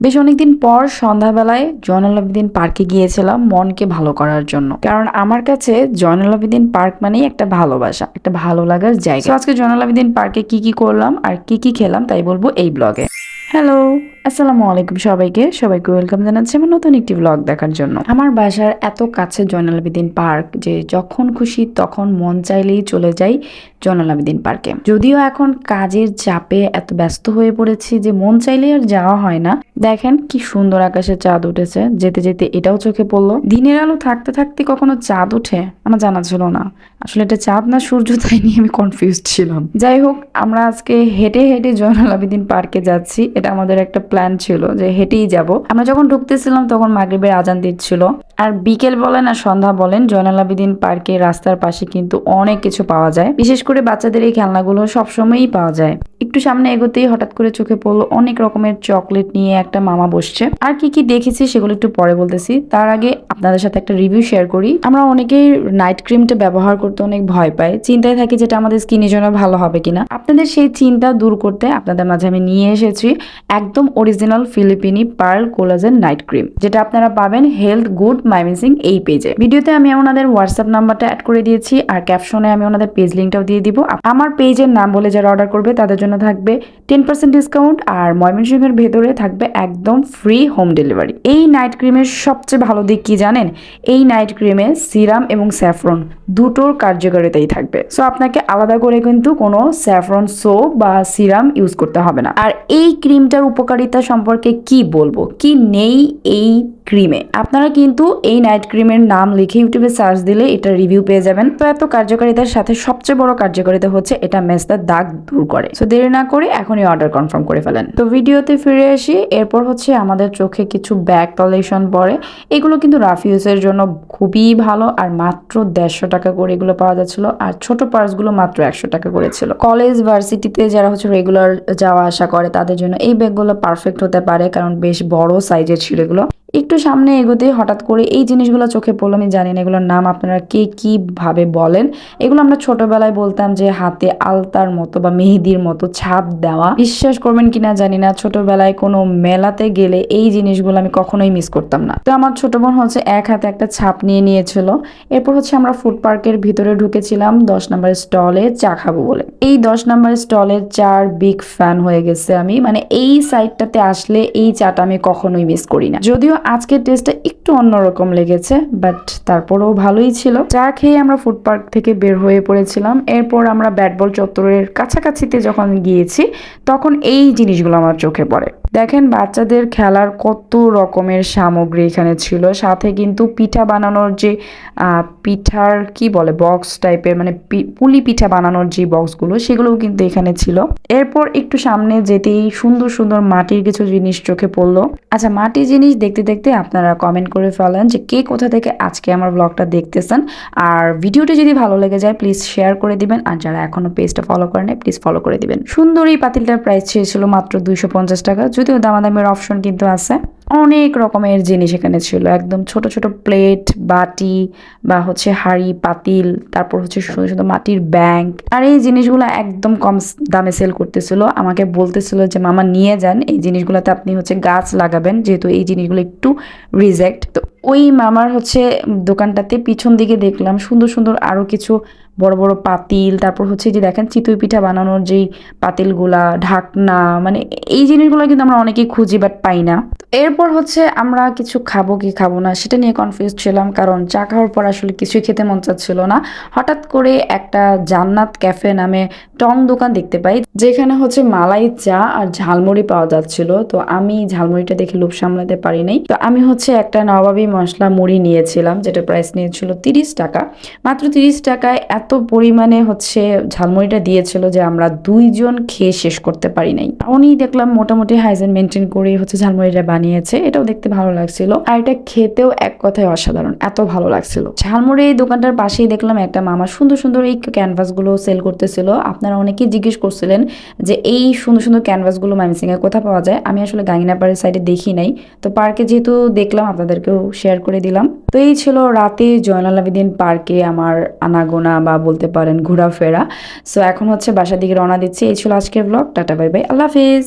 বেশ অনেকদিন পর সন্ধ্যাবেলায় জয়নুল আবেদীন পার্কে গিয়েছিলাম মনকে ভালো করার জন্য। কারণ আমার কাছে জয়নুল আবেদীন পার্ক মানেই একটা ভালোবাসা, একটা ভালো লাগার জায়গা। তো আজকে জয়নুল আবেদীন পার্কে কি কি করলাম আর কি কি খেলাম তাই বলবো এই ব্লগে। হ্যালো, আসসালামু আলাইকুম সবাইকে ওয়েলকাম জানাচ্ছি আমার নতুন একটি ব্লগ দেখার জন্য। আমার বাসার এত কাছে জয়নুল আবেদীন পার্ক যে যখন খুশি তখন মন চাইলেই চলে যাই জয়নুল আবেদীন পার্কে। যদিও এখন কাজের চাপে এত ব্যস্ত হয়ে পড়েছি যে মন চাইলেই আর যাওয়া হয় না। দেখেন কি সুন্দর আকাশে চাঁদ উঠেছে, যেতে যেতে এটাও চোখে পড়লো। দিনের আলো থাকতে থাকতে কখনো চাঁদ ওঠে আমার জানা ছিল না। আসলে এটা চাঁদ না সূর্য তাই নিয়ে আমি কনফিউজড ছিলাম। যাই হোক, আমরা আজকে হেঁটে হেঁটে জয়নুল আবেদীন পার্কে যাচ্ছি। এটা আমাদের একটা প্ল্যান ছিল যে হেঁটেই যাব। আমরা যখন ঢুকতেছিলাম তখন মাগরিবের আজান দিচ্ছিল। আর বিকেল বলেন আর সন্ধ্যা বলেন জয়নুল আবেদীন পার্কে রাস্তার পাশে কিন্তু অনেক কিছু পাওয়া যায়। বিশেষ করে বাচ্চাদের এই খেলনাগুলো সবসময়ই পাওয়া যায়। একটু সামনে এগোতেই হঠাৎ করে চোখে পড়লো অনেক রকমের চকলেট নিয়ে একটা মামা বসছে। আর কি কি দেখেছি সেগুলো একটু পরে বলতেছি, তার আগে আপনাদের সাথে একটা রিভিউ শেয়ার করি। আমরা অনেকেই নাইট ক্রিমটা ব্যবহার করতে অনেক ভয় পাই, চিন্তায় থাকি যেটা আমাদের স্কিনের জন্য ভালো হবে কিনা। আপনাদের সেই চিন্তা দূর করতে আপনাদের মাঝে আমি নিয়ে এসেছি একদম original Philippine pearl collagen night cream, যেটা আপনারা পাবেন হেলথ গুড মাইমিসিং এই পেজে। ভিডিওতে আমি ওনাদের হোয়াটসঅ্যাপ নাম্বারটা অ্যাড করে দিয়েছি আর ক্যাপশনে আমি ওনাদের পেজ লিঙ্কটাও দিয়ে দিব। আমার পেজের নাম বলে যারা অর্ডার করবে তাদের জন্য থাকবে 10% ডিসকাউন্ট আর ময়মনসিংহের ভেতরে থাকবে একদম ফ্রি হোম ডেলিভারি। এই নাইট ক্রিমের সবচেয়ে ভালো দিক কি জানেন? এই নাইট ক্রিমে সিরাম এবং স্যাফরন দুটোর কার্যকারিতাই থাকবে। সো আপনাকে আলাদা করে কিন্তু কোনো স্যাফরন সোপ বা সিরাম ইউজ করতে হবে না। আর এই ক্রিমটার উপকারিতা সম্পর্কে কি বলবো, কি নেই এই ক্রিমে, আপনারা কিন্তু এই নাইট ক্রিমের নাম লিখে ইউটিউবে সার্চ দিলে এটা রিভিউ পেয়ে যাবেন। তো এত কার্যকারিতার সাথে সবচেয়ে বড় কার্যকারিতা হচ্ছে এটা মেস্তার দাগ দূর করে। সো দেরি না করে এখনই অর্ডার কনফার্ম করে ফেলেন। তো ভিডিওতে ফিরে আসি। এরপর হচ্ছে আমাদের চোখে কিছু ব্যাক কালেকশন পড়ে। এগুলো কিন্তু রাফ ইউজের জন্য খুবই ভালো আর মাত্র 150 টাকা করে এগুলো পাওয়া যাচ্ছিল। আর ছোট পার্সগুলো মাত্র 100 টাকা করে ছিল। কলেজ ভার্সিটিতে যারা হচ্ছে রেগুলার যাওয়া আসা করে তাদের জন্য এই ব্যাগগুলো পারফেক্ট হতে পারে, কারণ বেশ বড় সাইজের ছিল এগুলো। একটু সামনে এগোতে হঠাৎ করে এই জিনিসগুলো চোখে পড়লো। আমি জানি না এগুলোর নাম আপনারা কে কি ভাবে বলেন। এগুলো আমরা ছোটবেলায় বলতাম যে হাতে আলতার মতো বা মেহেদির মতো ছাপ দেওয়া। বিশ্বাস করবেন কিনা জানি না, ছোটবেলায় কোনো মেলাতে গেলে এই জিনিসগুলো আমি কখনোই মিস করতাম না। তো আমার ছোট বোন হচ্ছে এক হাতে একটা ছাপ নিয়ে নিয়েছিল। এরপর হচ্ছে আমরা ফুড পার্কের ভিতরে ঢুকেছিলাম 10 নম্বর স্টলে চা খাবো বলে। এই 10 নম্বর স্টলের চার বিগ ফ্যান হয়ে গেছে আমি। মানে এই সাইডটাতে আসলে এই চাটা আমি কখনোই মিস করি না। যদিও আজকের টেস্টটা একটু অন্যরকম লেগেছে, বাট তারপরেও ভালোই ছিল। চা খেয়ে আমরা ফুড পার্ক থেকে বের হয়ে পড়েছিলাম। এরপর আমরা ব্যাট বল চত্বরের কাছাকাছিতে যখন গিয়েছি তখন এই জিনিসগুলো আমার চোখে পড়ে। দেখেন বাচ্চাদের খেলার কত রকমের সামগ্রী এখানে ছিল। সাথে কিন্তু পিঠা বানানোর যে পিঠার কি বলে বক্স টাইপের, মানে পুলি পিঠা বানানোর যে বক্সগুলো সেগুলোও কিন্তু এখানে ছিল। এরপর একটু সামনে যেতেই সুন্দর সুন্দর মাটির কিছু জিনিস চোখে পড়লো। আচ্ছা, মাটির জিনিস দেখতে দেখতে আপনারা কমেন্ট করে ফেলেন যে কে কোথা থেকে আজকে আমার ব্লগটা দেখতেছেন। আর ভিডিওটি যদি ভালো লেগে যায় প্লিজ শেয়ার করে দিবেন। আর যারা এখনো পেজটা ফলো করে নেয় প্লিজ ফলো করে দিবেন। সুন্দর এই পাতিলটার প্রাইস ছিল মাত্র 250 টাকা, যদিও দামাদামের অপশন কিন্তু আছে। অনেক রকমের জিনিস এখানে ছিল, একদম ছোট ছোট প্লেট, বাটি বা হচ্ছে হাঁড়ি পাতিল, তারপর হচ্ছে সুন্দর সুন্দর মাটির ব্যাংক। আর এই জিনিসগুলো একদম কম দামে সেল করতেছিল। আমাকে বলতেছিল যে মামা নিয়ে যান, এই জিনিসগুলোতে আপনি হচ্ছে গাছ লাগাবেন, যেহেতু এই জিনিসগুলো একটু রিজেক্ট। তো ওই মামার হচ্ছে দোকানটাতে পিছন দিকে দেখলাম সুন্দর সুন্দর আরো কিছু বড় বড় পাতিল, তারপর হচ্ছে যে দেখেন চিতই পিঠা বানানোর যেই পাতিলগুলা, ঢাকনা, মানে এই জিনিসগুলো কিন্তু আমরা অনেকেই খুঁজি বাট পাই না। এরপর হচ্ছে আমরা কিছু খাবো কি খাবো না সেটা নিয়ে কনফিউজ ছিলাম, কারণ চা খাওয়ার পর আসলে কিছুই খেতে মন চাচ্ছিল না। হঠাৎ করে একটা জান্নাত ক্যাফে নামে টং দোকান দেখতে পাই, যেখানে হচ্ছে মালাই চা আর ঝালমুড়ি পাওয়া যাচ্ছিল। তো আমি ঝালমুড়িটা দেখে লোভ সামলাতে পারি নাই। তো আমি হচ্ছে একটা নবাবী মশলা মুড়ি নিয়েছিলাম, যেটা প্রাইস নিয়েছিল 30 টাকা। মাত্র 30 টাকায় এত পরিমাণে হচ্ছে ঝালমুড়িটা দিয়েছিল যে আমরা দুইজন খেয়ে শেষ করতে পারি নাই। উনি দেখলাম মোটামুটি হাইজেন মেনটেন করেই হচ্ছে ঝালমুড়িটা বানিয়েছে, এটাও দেখতে ভালো লাগছিল। আর এটা খেতেও এক কথায় অসাধারণ, এত ভালো লাগছিল। ঝালমুড়ি এই দোকানটার পাশেই দেখলাম একটা মামা সুন্দর সুন্দর এই ক্যানভাস গুলো সেল করতেছিল। আপনারা অনেকেই জিজ্ঞেস করছিলেন যে এই সুন্দর সুন্দর ক্যানভাস গুলো ময়মনসিংহে কোথায় পাওয়া যায়। আমি আসলে গাঙ্গিনাপাড়ের সাইডে দেখি নাই, তো পার্কে যেহেতু দেখলাম আপনাদেরকেও শেয়ার করে দিলাম। তো এই ছিল রাতে জয়নুল আবেদীন পার্কে আমার আনাগোনা বা বলতে পারেন ঘোরাফেরা। সো এখন হচ্ছে বাসার দিকে রওনা দিচ্ছি। এই ছিল আজকের ব্লগ। টাটা বাই বাই, আল্লাহ হাফিজ।